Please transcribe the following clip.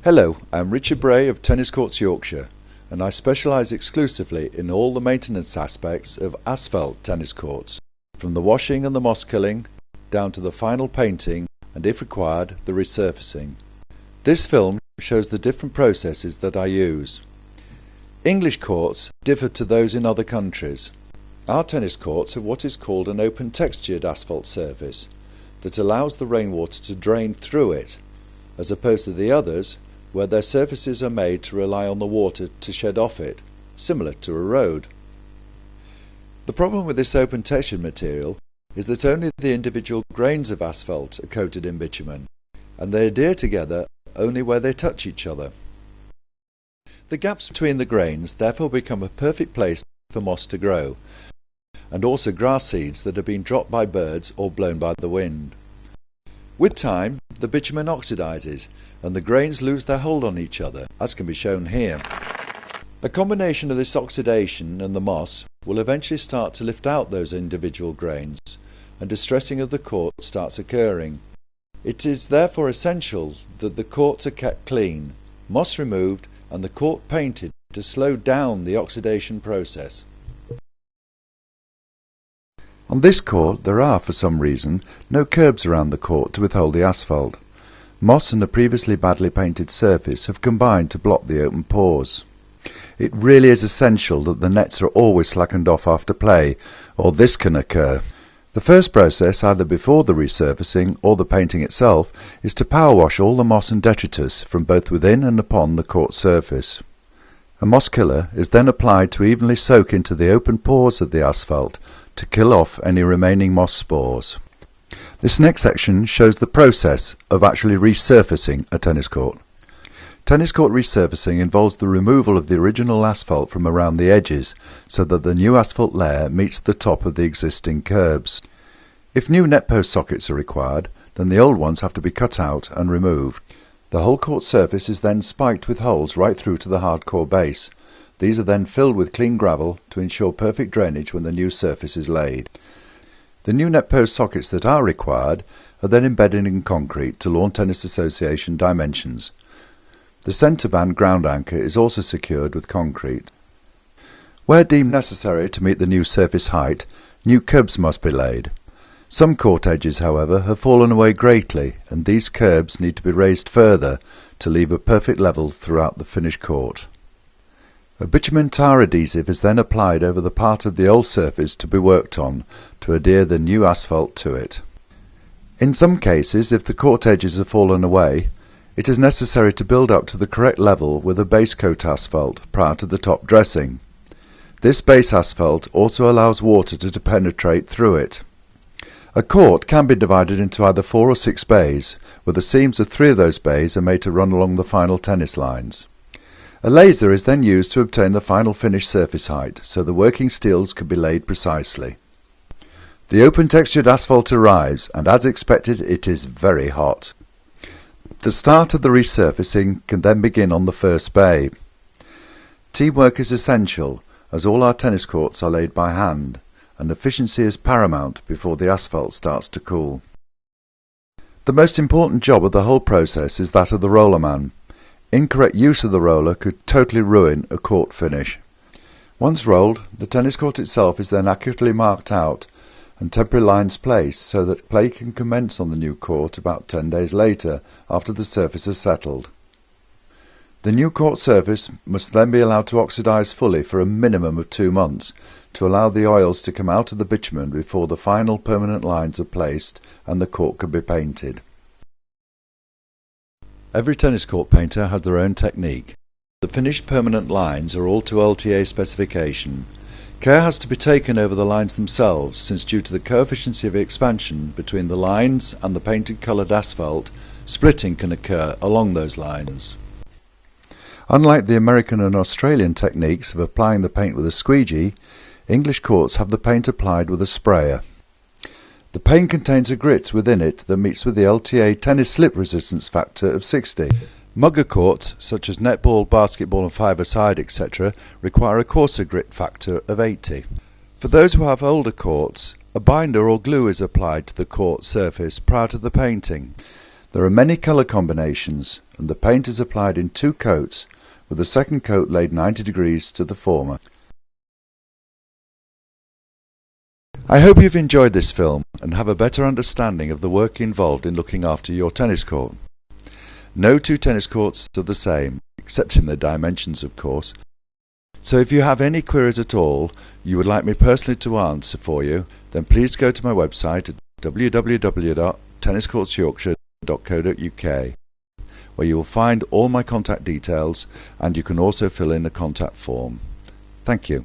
Hello, I'm Richard Bray of Tennis Courts Yorkshire, and I specialise exclusively in all the maintenance aspects of asphalt tennis courts, from the washing and the moss killing down to the final painting and, if required, the resurfacing. This film shows the different processes that I use. English courts differ to those in other countries. Our tennis courts have what is called an open textured asphalt surface that allows the rainwater to drain through it, as opposed to the others where their surfaces are made to rely on the water to shed off it, similar to a road. The problem with this open textured material is that only the individual grains of asphalt are coated in bitumen, and they adhere together only where they touch each other. The gaps between the grains therefore become a perfect place for moss to grow, and also grass seeds that have been dropped by birds or blown by the wind. With time, the bitumen oxidises and the grains lose their hold on each other, as can be shown here. A combination of this oxidation and the moss will eventually start to lift out those individual grains, and distressing of the court starts occurring. It is therefore essential that the courts are kept clean, moss removed and the court painted to slow down the oxidation process. On this court there are, for some reason, no curbs around the court to withhold the asphalt. Moss and a previously badly painted surface have combined to block the open pores. It really is essential that the nets are always slackened off after play, or this can occur. The first process, either before the resurfacing or the painting itself, is to power wash all the moss and detritus from both within and upon the court surface. A moss killer is then applied to evenly soak into the open pores of the asphalt to kill off any remaining moss spores. This next section shows the process of actually resurfacing a tennis court. Tennis court resurfacing involves the removal of the original asphalt from around the edges so that the new asphalt layer meets the top of the existing curbs. If new net post sockets are required, then the old ones have to be cut out and removed. The whole court surface is then spiked with holes right through to the hardcore base. These are then filled with clean gravel to ensure perfect drainage when the new surface is laid. The new net post sockets that are required are then embedded in concrete to Lawn Tennis Association dimensions. The centre band ground anchor is also secured with concrete. Where deemed necessary to meet the new surface height, new curbs must be laid. Some court edges, however, have fallen away greatly, and these curbs need to be raised further to leave a perfect level throughout the finished court. A bitumen tar adhesive is then applied over the part of the old surface to be worked on to adhere the new asphalt to it. In some cases, if the court edges have fallen away, it is necessary to build up to the correct level with a base coat asphalt prior to the top dressing. This base asphalt also allows water to penetrate through it. A court can be divided into either 4 or 6 bays, where the seams of 3 of those bays are made to run along the final tennis lines. A laser is then used to obtain the final finished surface height, so the working steels can be laid precisely. The open textured asphalt arrives, and as expected it is very hot. The start of the resurfacing can then begin on the first bay. Teamwork is essential, as all our tennis courts are laid by hand, and efficiency is paramount before the asphalt starts to cool. The most important job of the whole process is that of the roller man. Incorrect use of the roller could totally ruin a court finish. Once rolled, the tennis court itself is then accurately marked out and temporary lines placed so that play can commence on the new court about 10 days later after the surface has settled. The new court surface must then be allowed to oxidise fully for a minimum of 2 months to allow the oils to come out of the bitumen before the final permanent lines are placed and the court can be painted. Every tennis court painter has their own technique. The finished permanent lines are all to LTA specification. Care has to be taken over the lines themselves, since due to the coefficient of expansion between the lines and the painted coloured asphalt, splitting can occur along those lines. Unlike the American and Australian techniques of applying the paint with a squeegee, English courts have the paint applied with a sprayer. The paint contains a grit within it that meets with the LTA tennis slip resistance factor of 60. Mugger courts, such as netball, basketball and five-a-side, etc., require a coarser grit factor of 80. For those who have older courts, a binder or glue is applied to the court surface prior to the painting. There are many colour combinations, and the paint is applied in 2 coats, with the second coat laid 90 degrees to the former. I hope you've enjoyed this film and have a better understanding of the work involved in looking after your tennis court. No 2 tennis courts are the same, except in their dimensions of course. So if you have any queries at all you would like me personally to answer for you, then please go to my website at www.tenniscourtsyorkshire.co.uk, where you will find all my contact details, and you can also fill in a contact form. Thank you.